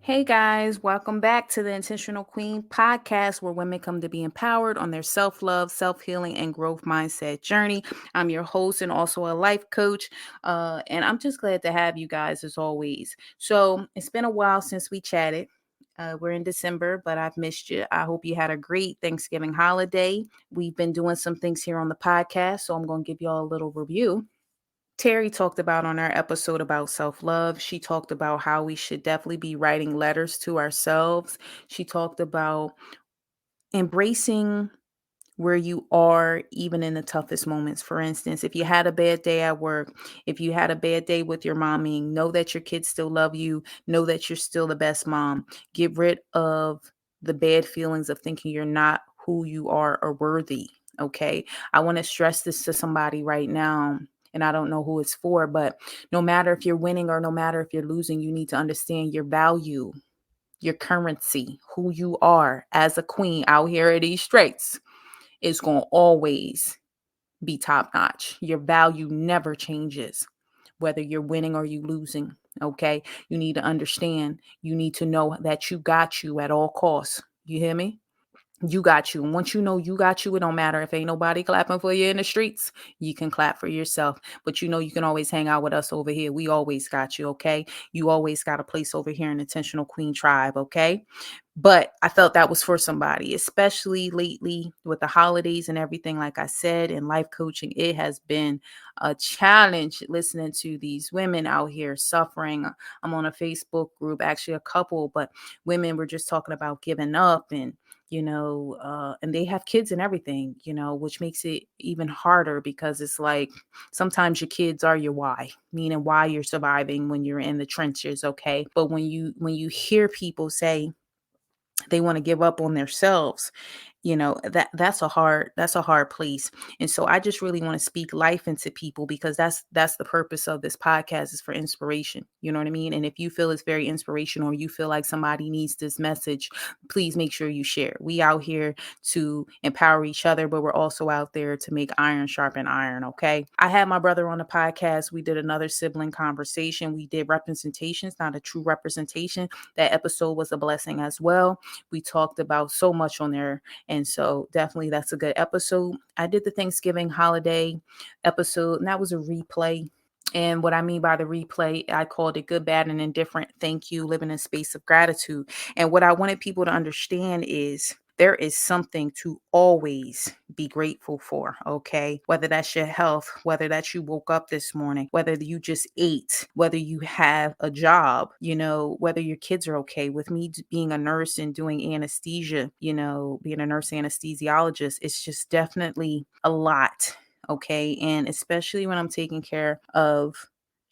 Hey guys, welcome back to the Intentional Queen podcast where women come to be empowered on their self love, self healing, and growth mindset journey. I'm your host and also a life coach. And I'm just glad to have you guys as always. So it's been a while since we chatted. We're in December, but I've missed you. I hope you had a great Thanksgiving holiday. We've been doing some things here on the podcast, so I'm going to give y'all a little review. Terry talked about on our episode about self love. She talked about how we should definitely be writing letters to ourselves. She talked about embracing where you are, even in the toughest moments. For instance, if you had a bad day at work, if you had a bad day with your mommy, know that your kids still love you, know that you're still the best mom. Get rid of the bad feelings of thinking you're not who you are or worthy. Okay. I want to stress this to somebody right now. And I don't know who it's for, but no matter if you're winning or no matter if you're losing, you need to understand your value, your currency, who you are as a queen out here at these streets is going to always be top notch. Your value never changes, whether you're winning or you losing. Okay. You need to understand, you need to know that you got you at all costs. You hear me? You got you. And once you know you got you, it don't matter if ain't nobody clapping for you in the streets. You can clap for yourself. But you know you can always hang out with us over here. We always got you, okay? You always got a place over here in Intentional Queen Tribe, okay? But I felt that was for somebody, especially lately with the holidays and everything. Like I said, in life coaching, it has been a challenge listening to these women out here suffering. I'm on a Facebook group, actually a couple, but women were just talking about giving up and they have kids and everything, which makes it even harder because it's like sometimes your kids are your why, meaning why you're surviving when you're in the trenches, okay? But when you hear people say they want to give up on themselves, that's a hard place. And so I just really want to speak life into people because that's the purpose of this podcast, is for inspiration. You know what I mean? And if you feel it's very inspirational or you feel like somebody needs this message, please make sure you share. We out here to empower each other, but we're also out there to make iron sharpen iron. Okay. I had my brother on the podcast. We did another sibling conversation. We did representations, not a true representation. That episode was a blessing as well. We talked about so much on there. And so definitely that's a good episode. I did the Thanksgiving holiday episode, and that was a replay. And what I mean by the replay, I called it Good, Bad, and Indifferent. Thank you, living in a space of gratitude. And what I wanted people to understand is there is something to always be grateful for, okay? Whether that's your health, whether that you woke up this morning, whether you just ate, whether you have a job, whether your kids are okay. With me being a nurse and doing anesthesia, being a nurse anesthesiologist, it's just definitely a lot, okay? And especially when I'm taking care of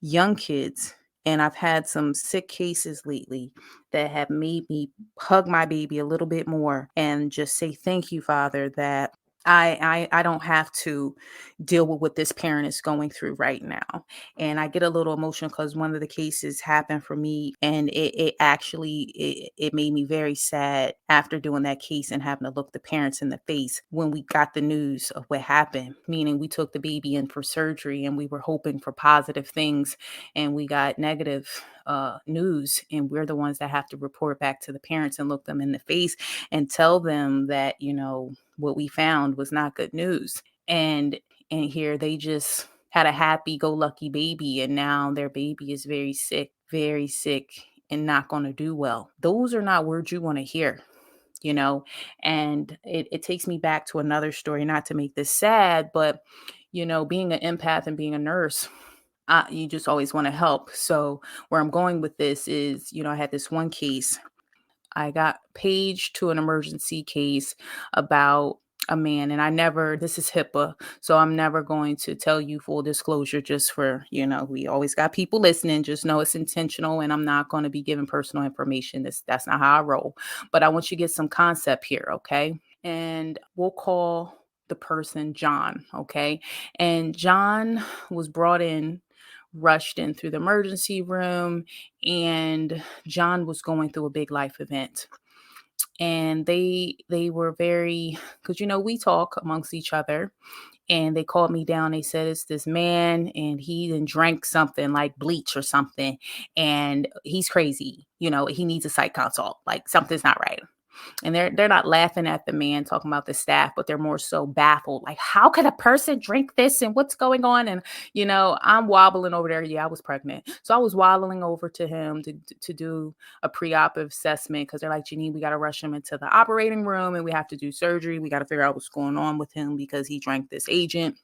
young kids, and I've had some sick cases lately that have made me hug my baby a little bit more and just say thank you, Father, that I don't have to deal with what this parent is going through right now. And I get a little emotional because one of the cases happened for me, and it made me very sad after doing that case and having to look the parents in the face when we got the news of what happened. Meaning we took the baby in for surgery and we were hoping for positive things, and we got negative news, and we're the ones that have to report back to the parents and look them in the face and tell them that what we found was not good news. And here they just had a happy go lucky baby, and now their baby is very sick and not going to do well. Those are not words you want to hear. And it takes me back to another story, not to make this sad, but being an empath and being a nurse, you just always want to help. So where I'm going with this is, I had this one case. I got paged to an emergency case about a man, and this is HIPAA, so I'm never going to tell you full disclosure, just for, we always got people listening. Just know it's intentional, and I'm not going to be giving personal information. That's not how I roll. But I want you to get some concept here, okay? And we'll call the person John, okay? And John was rushed in through the emergency room, and John was going through a big life event. And they were very, because we talk amongst each other, And they called me down. They said it's this man and he then drank something like bleach or something. And he's crazy. He needs a psych consult. Like something's not right. And they're not laughing at the man talking about the staff, but they're more so baffled. Like, how could a person drink this and what's going on? And, I'm wobbling over there. Yeah, I was pregnant. So I was waddling over to him to do a pre-op assessment because they're like, Janine, we got to rush him into the operating room and we have to do surgery. We got to figure out what's going on with him because he drank this agent.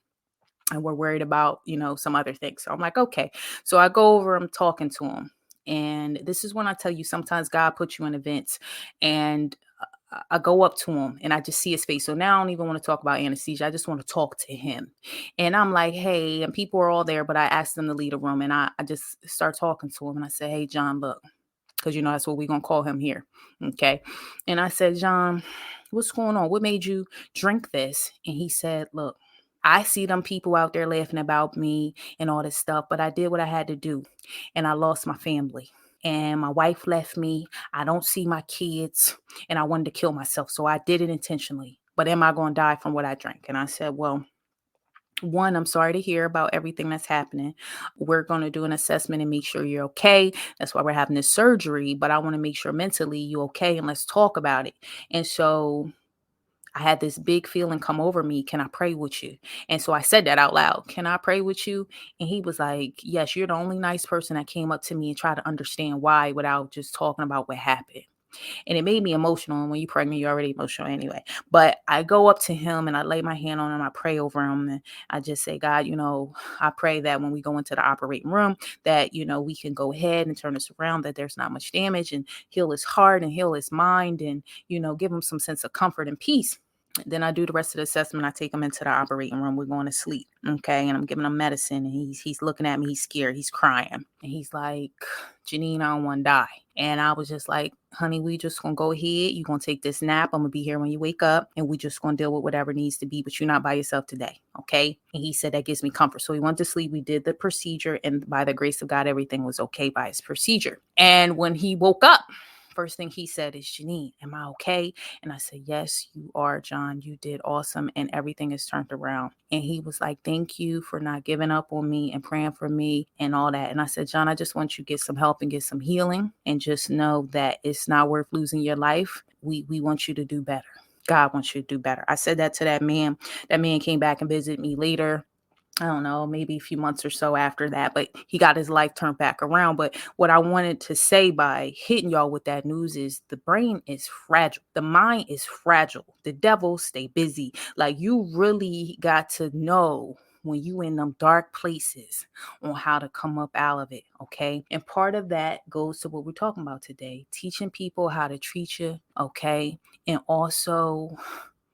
And we're worried about, some other things. So I'm like, okay. So I go over, I'm talking to him. And this is when I tell you, sometimes God puts you in events and I go up to him and I just see his face. So now I don't even want to talk about anesthesia. I just want to talk to him. And I'm like, hey, and people are all there, but I asked them to leave a room and I just start talking to him. And I say, hey, John, look, because, that's what we're going to call him here. Okay. And I said, John, what's going on? What made you drink this? And he said, look, I see them people out there laughing about me and all this stuff, but I did what I had to do and I lost my family. And my wife left me. I don't see my kids and I wanted to kill myself. So I did it intentionally. But am I going to die from what I drank? And I said, well, one, I'm sorry to hear about everything that's happening. We're going to do an assessment and make sure you're okay. That's why we're having this surgery. But I want to make sure mentally you're okay and let's talk about it. And so I had this big feeling come over me. Can I pray with you? And so I said that out loud. Can I pray with you? And he was like, yes, you're the only nice person that came up to me and tried to understand why without just talking about what happened. And it made me emotional. And when you're pregnant, you're already emotional anyway. But I go up to him and I lay my hand on him. I pray over him. And I just say, God, I pray that when we go into the operating room, that, we can go ahead and turn this around, that there's not much damage and heal his heart and heal his mind and, give him some sense of comfort and peace. Then I do the rest of the assessment. I take him into the operating room. We're going to sleep. Okay. And I'm giving him medicine and he's looking at me. He's scared. He's crying. And he's like, Janine, I don't want to die. And I was just like, honey, we just going to go ahead. You're going to take this nap. I'm going to be here when you wake up and we just going to deal with whatever needs to be, but you're not by yourself today. Okay. And he said, that gives me comfort. So he went to sleep. We did the procedure and by the grace of God, everything was okay by his procedure. And when he woke up, first thing he said is, Janine, am I okay? And I said, yes, you are, John. You did awesome. And everything is turned around. And he was like, thank you for not giving up on me and praying for me and all that. And I said, John, I just want you to get some help and get some healing and just know that it's not worth losing your life. We want you to do better. God wants you to do better. I said that to that man. That man came back and visited me later. I don't know, maybe a few months or so after that, but he got his life turned back around. But what I wanted to say by hitting y'all with that news is the brain is fragile. The mind is fragile. The devil stay busy. Like you really got to know when you in them dark places on how to come up out of it. Okay. And part of that goes to what we're talking about today, teaching people how to treat you. Okay. And also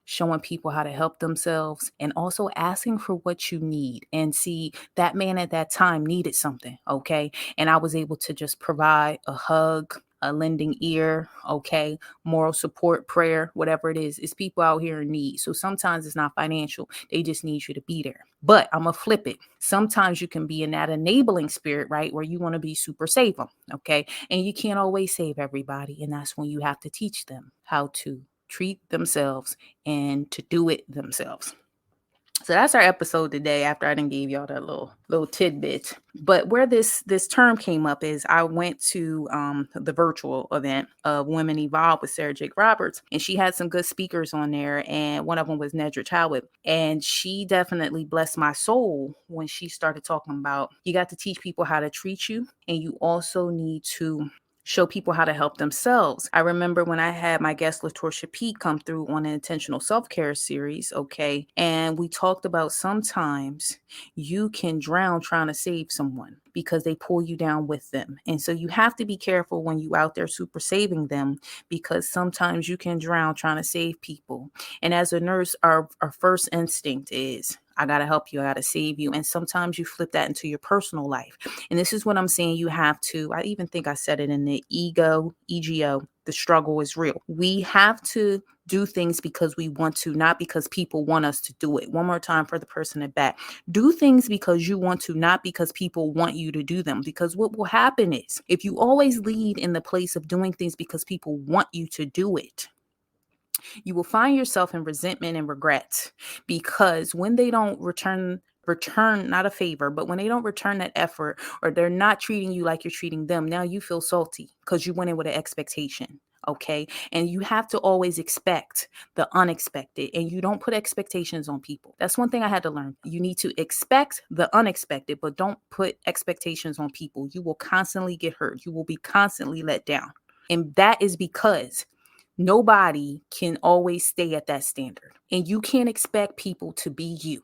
showing people how to help themselves and also asking for what you need. And see, that man at that time needed something, okay? And I was able to just provide a hug, a lending ear, okay? Moral support, prayer, whatever it is. It's people out here in need. So sometimes it's not financial. They just need you to be there. But I'm going to flip it. Sometimes you can be in that enabling spirit, right? Where you want to be super save them, okay? And you can't always save everybody. And that's when you have to teach them how to treat themselves and to do it themselves. So that's our episode today after I done gave y'all that little tidbit. But where this term came up is I went to the virtual event of Women Evolve with Sarah Jake Roberts. And she had some good speakers on there. And one of them was Nedra Chadwick. And she definitely blessed my soul when she started talking about you got to teach people how to treat you. And you also need to show people how to help themselves. I remember when I had my guest LaTorsha Pete come through on an intentional self-care series, okay? And we talked about sometimes you can drown trying to save someone because they pull you down with them. And so you have to be careful when you out there super saving them because sometimes you can drown trying to save people. And as a nurse, our first instinct is, I got to help you. I got to save you. And sometimes you flip that into your personal life. And this is what I'm saying. You have to, I even think I said it in the EGO, the struggle is real. We have to do things because we want to, not because people want us to do it. One more time for the person at back. Do things because you want to, not because people want you to do them. Because what will happen is if you always lead in the place of doing things because people want you to do it, You will find yourself in resentment and regret because when they don't return not a favor, but when they don't return that effort or they're not treating you like you're treating them, now you feel salty because you went in with an expectation. Okay. And you have to always expect the unexpected and you don't put expectations on people. That's one thing I had to learn. You need to expect the unexpected, but don't put expectations on people. You will constantly get hurt. You will be constantly let down. And that is because nobody can always stay at that standard. And you can't expect people to be you.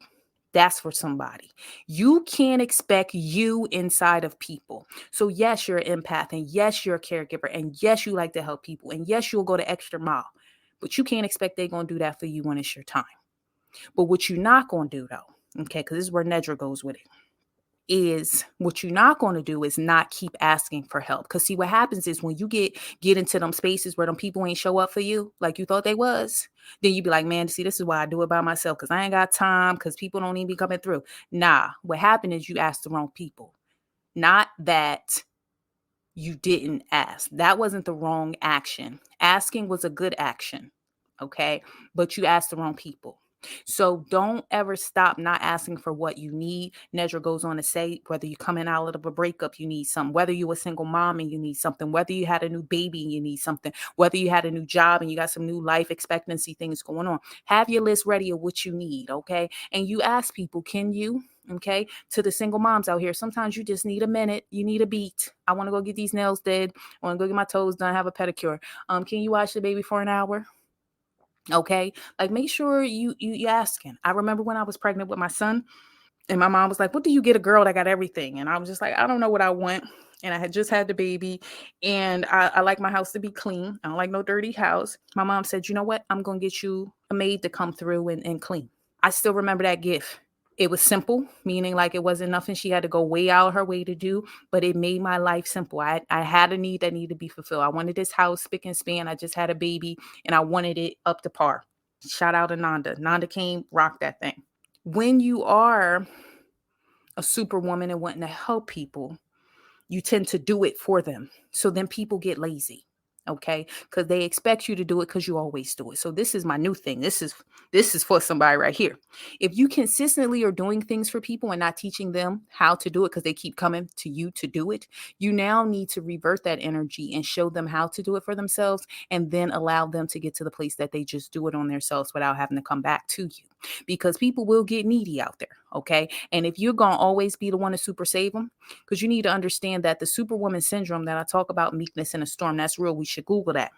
That's for somebody. You can't expect you inside of people. So, yes, you're an empath, and yes, you're a caregiver, and yes, you like to help people, and yes, you'll go the extra mile. But you can't expect they're going to do that for you when it's your time. But what you're not going to do, though, okay, because this is where Nedra goes with it, is what you're not going to do is not keep asking for help. Because see, what happens is when you get into them spaces where them people ain't show up for you like you thought they was, then you be like, man, see, this is why I do it by myself, because I ain't got time, because people don't even be coming through. Nah, what happened is you asked the wrong people. Not that you didn't ask. That wasn't the wrong action. Asking was a good action. Okay. But you asked the wrong people. So don't ever stop not asking for what you need. Nedra goes on to say, whether you're coming out of a breakup, you need something. Whether you're a single mom and you need something. Whether you had a new baby and you need something. Whether you had a new job and you got some new life expectancy things going on. Have your list ready of what you need. Okay. And you ask people, can you? Okay. To the single moms out here, sometimes you just need a minute. You need a beat. I want to go get these nails did. I want to go get my toes done, have a pedicure. Can you watch the baby for an hour? Okay. Like make sure you asking. I remember when I was pregnant with my son and my mom was like, what do you get a girl that got everything? And I was just like, I don't know what I want. And I had just had the baby and I like my house to be clean. I don't like no dirty house. My mom said, you know what? I'm going to get you a maid to come through and clean. I still remember that gift. It was simple, meaning like it wasn't nothing she had to go way out her way to do, but it made my life simple. I had a need that needed to be fulfilled. I wanted this house spick and span. I just had a baby and I wanted it up to par. Shout out to Nanda. Nanda came, rocked that thing. When you are a superwoman and wanting to help people, you tend to do it for them. So then people get lazy. Okay. Because they expect you to do it because you always do it. So this is my new thing. This is for somebody right here. If you consistently are doing things for people and not teaching them how to do it because they keep coming to you to do it, you now need to revert that energy and show them how to do it for themselves and then allow them to get to the place that they just do it on themselves without having to come back to you. Because people will get needy out there. Okay. And if you're going to always be the one to super save them, because you need to understand that the Superwoman Syndrome that I talk about, meekness in a storm, that's real. We should Google that.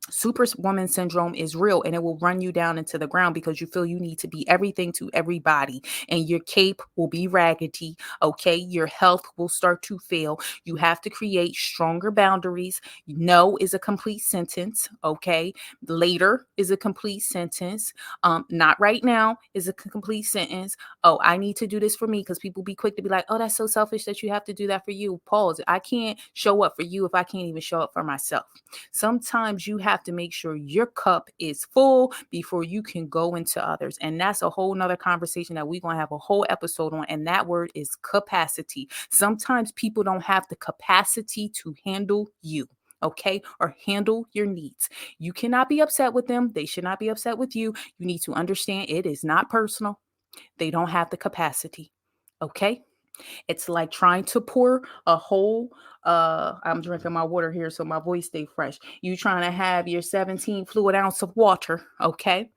Superwoman Syndrome is real and it will run you down into the ground because you feel you need to be everything to everybody and your cape will be raggedy. Okay. Your health will start to fail. You have to create stronger boundaries. No is a complete sentence. Okay. Later is a complete sentence. Not right now is a complete sentence. Oh, I need to do this for me because people be quick to be like, oh, that's so selfish that you have to do that for you. Pause. I can't show up for you if I can't even show up for myself. Sometimes you have to make sure your cup is full before you can go into others. And that's a whole nother conversation that we're going to have a whole episode on. And that word is capacity. Sometimes people don't have the capacity to handle you. Okay, or handle your needs. You cannot be upset with them. They should not be upset with you. You need to understand it is not personal. They don't have the capacity. Okay. It's like trying to pour a whole I'm drinking my water here so my voice stay fresh. You trying to have your 17 fluid ounce of water, okay?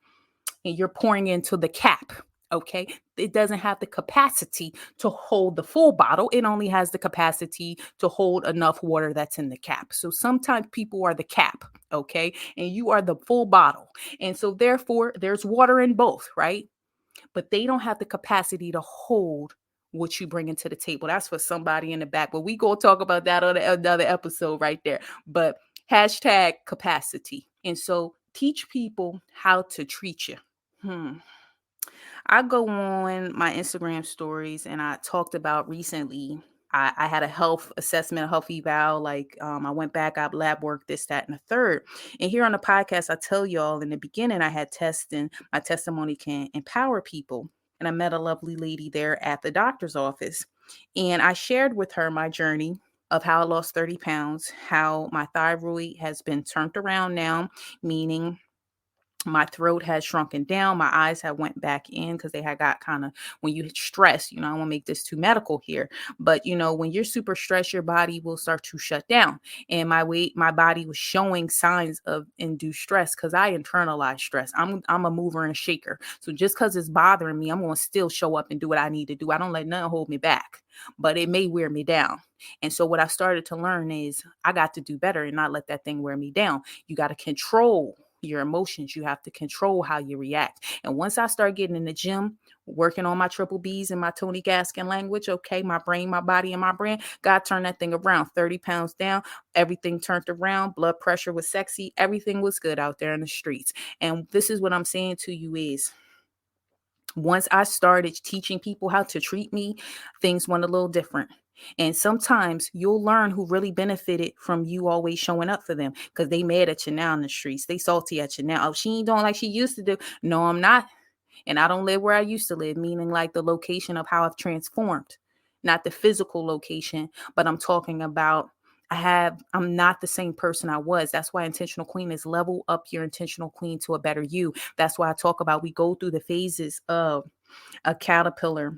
And you're pouring into the cap, okay? It doesn't have the capacity to hold the full bottle. It only has the capacity to hold enough water that's in the cap. So sometimes people are the cap, okay? And you are the full bottle. And so therefore there's water in both, right? But they don't have the capacity to hold what you bring into the table. That's for somebody in the back. But we go talk about that on another episode right there. But hashtag capacity. And so teach people how to treat you. I go on my Instagram stories and I talked about recently. I had a health assessment, a health eval. Like I went back, I lab work, this, that, and the third. And here on the podcast, I tell y'all in the beginning, I had testing. My testimony can empower people. And I met a lovely lady there at the doctor's office. And I shared with her my journey of how I lost 30 pounds, how my thyroid has been turned around now, meaning My throat had shrunken down. My eyes had went back in because they had got kind of, when you stress, I don't want to make this too medical here, but when you're super stressed, your body will start to shut down. And my body was showing signs of induced stress because I internalize stress. I'm a mover and a shaker. So just because it's bothering me, I'm going to still show up and do what I need to do. I don't let nothing hold me back, but it may wear me down. And so what I started to learn is I got to do better and not let that thing wear me down. You got to control your emotions. You have to control how you react. And once I start getting in the gym, working on my triple B's and my Tony Gaskin language, okay, my brain, my body, and my brand, God turned that thing around. 30 pounds down, everything turned around. Blood pressure was sexy. Everything was good out there in the streets. And this is what I'm saying to you is, once I started teaching people how to treat me, things went a little different. And sometimes you'll learn who really benefited from you always showing up for them because they mad at you now in the streets. They salty at you now. Oh, she ain't doing like she used to do. No, I'm not. And I don't live where I used to live, meaning like the location of how I've transformed, not the physical location, but I'm talking about I'm not the same person I was. That's why Intentional Queen is level up your intentional queen to a better you. That's why I talk about we go through the phases of a caterpillar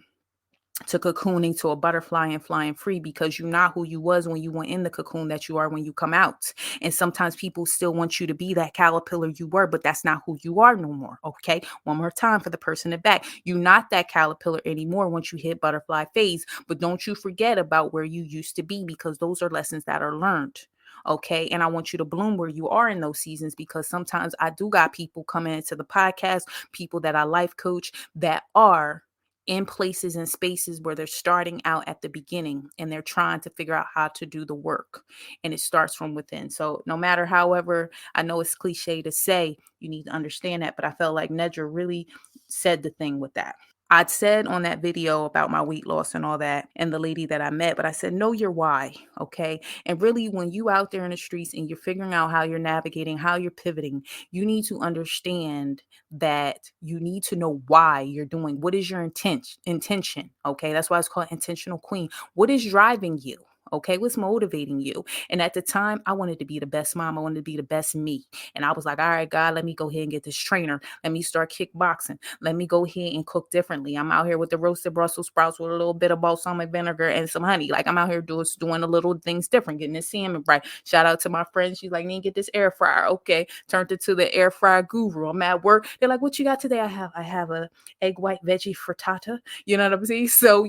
to cocooning to a butterfly and flying free, because you're not who you was when you went in the cocoon that you are when you come out. And sometimes people still want you to be that caterpillar you were, but that's not who you are no more. Okay. One more time for the person in the back. You're not that caterpillar anymore once you hit butterfly phase, but don't you forget about where you used to be, because those are lessons that are learned. Okay. And I want you to bloom where you are in those seasons, because sometimes I do got people coming into the podcast, people that I life coach that are in places and spaces where they're starting out at the beginning and they're trying to figure out how to do the work, and it starts from within. So no matter, however, I know it's cliche to say, you need to understand that, but I felt like Nedra really said the thing with that. I'd said on that video about my weight loss and all that, and the lady that I met, but I said, know your why. Okay. And really, when you out there in the streets and you're figuring out how you're navigating, how you're pivoting, you need to understand that you need to know why you're doing. What is your intention? Okay. That's why it's called Intentional Queen. What is driving you? Okay, what's motivating you? And at the time, I wanted to be the best mom. I wanted to be the best me. And I was like, all right, God, let me go ahead and get this trainer. Let me start kickboxing. Let me go ahead and cook differently. I'm out here with the roasted Brussels sprouts with a little bit of balsamic vinegar and some honey. Like, I'm out here doing the little things different, getting the salmon right. Shout out to my friend. She's like, need to get this air fryer. Okay, turned it to the air fryer guru. I'm at work. They're like, what you got today? I have a egg white veggie frittata. You know what I'm saying? So,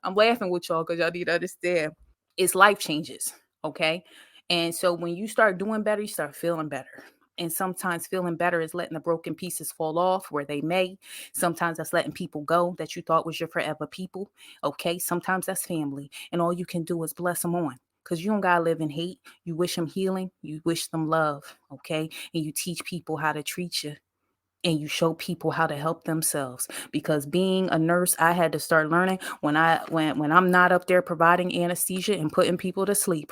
I'm laughing with y'all because y'all need to understand. It's life changes. Okay. And so when you start doing better, you start feeling better. And sometimes feeling better is letting the broken pieces fall off where they may. Sometimes that's letting people go that you thought was your forever people. Okay. Sometimes that's family. And all you can do is bless them on, because you don't got to live in hate. You wish them healing. You wish them love. Okay. And you teach people how to treat you. And you show people how to help themselves, because being a nurse, I had to start learning when I'm not up there providing anesthesia and putting people to sleep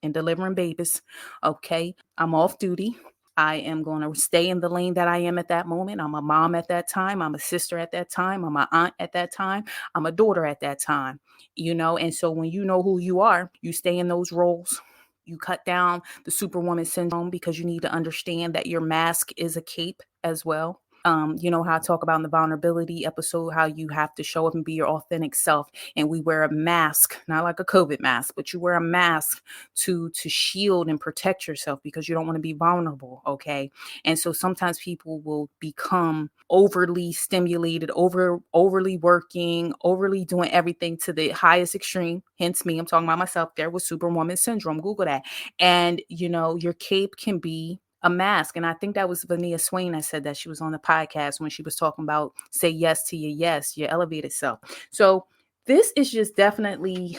and delivering babies. Okay. I'm off duty. I am going to stay in the lane that I am at that moment. I'm a mom at that time. I'm a sister at that time. I'm an aunt at that time. I'm a daughter at that time, and so when you know who you are, you stay in those roles. You cut down the Superwoman Syndrome, because you need to understand that your mask is a cape as well. You know how I talk about in the vulnerability episode, how you have to show up and be your authentic self. And we wear a mask, not like a COVID mask, but you wear a mask to shield and protect yourself, because you don't want to be vulnerable. Okay. And so sometimes people will become overly stimulated, overly working, overly doing everything to the highest extreme. Hence me, I'm talking about myself there with Superwoman Syndrome. Google that. And, your cape can be a mask. And I think that was Vania Swain that said that. She was on the podcast when she was talking about say yes to your yes, your elevated self. So this is just definitely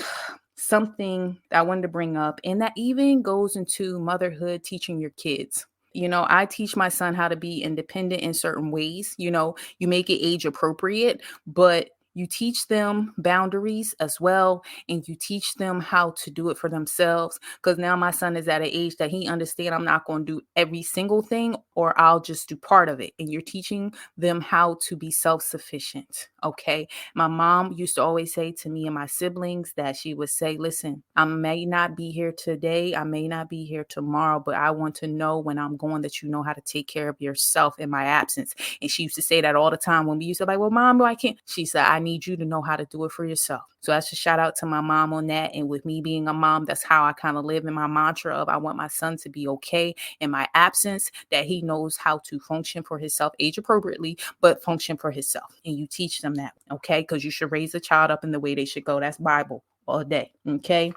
something that I wanted to bring up. And that even goes into motherhood, teaching your kids. I teach my son how to be independent in certain ways. You make it age appropriate, but You teach them boundaries as well, and you teach them how to do it for themselves. Because now my son is at an age that he understands I'm not going to do every single thing, or I'll just do part of it. And you're teaching them how to be self-sufficient. Okay. My mom used to always say to me and my siblings that she would say, listen, I may not be here today. I may not be here tomorrow, but I want to know when I'm going that you know how to take care of yourself in my absence. And she used to say that all the time when we used to be like, well, mom, I can't. She said, I need you to know how to do it for yourself. So that's a shout out to my mom on that. And with me being a mom, that's how I kind of live in my mantra of I want my son to be okay in my absence, that he knows how to function for himself, age appropriately, but function for himself. And you teach them that, okay? Because you should raise a child up in the way they should go. That's Bible all day, okay?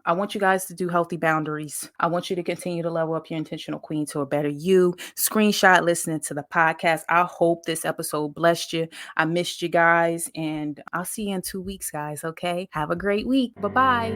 I want you guys to do healthy boundaries. I want you to continue to level up your intentional queen to a better you. Screenshot listening to the podcast. I hope this episode blessed you. I missed you guys, and I'll see you in 2 weeks, guys, okay? Have a great week. Bye-bye.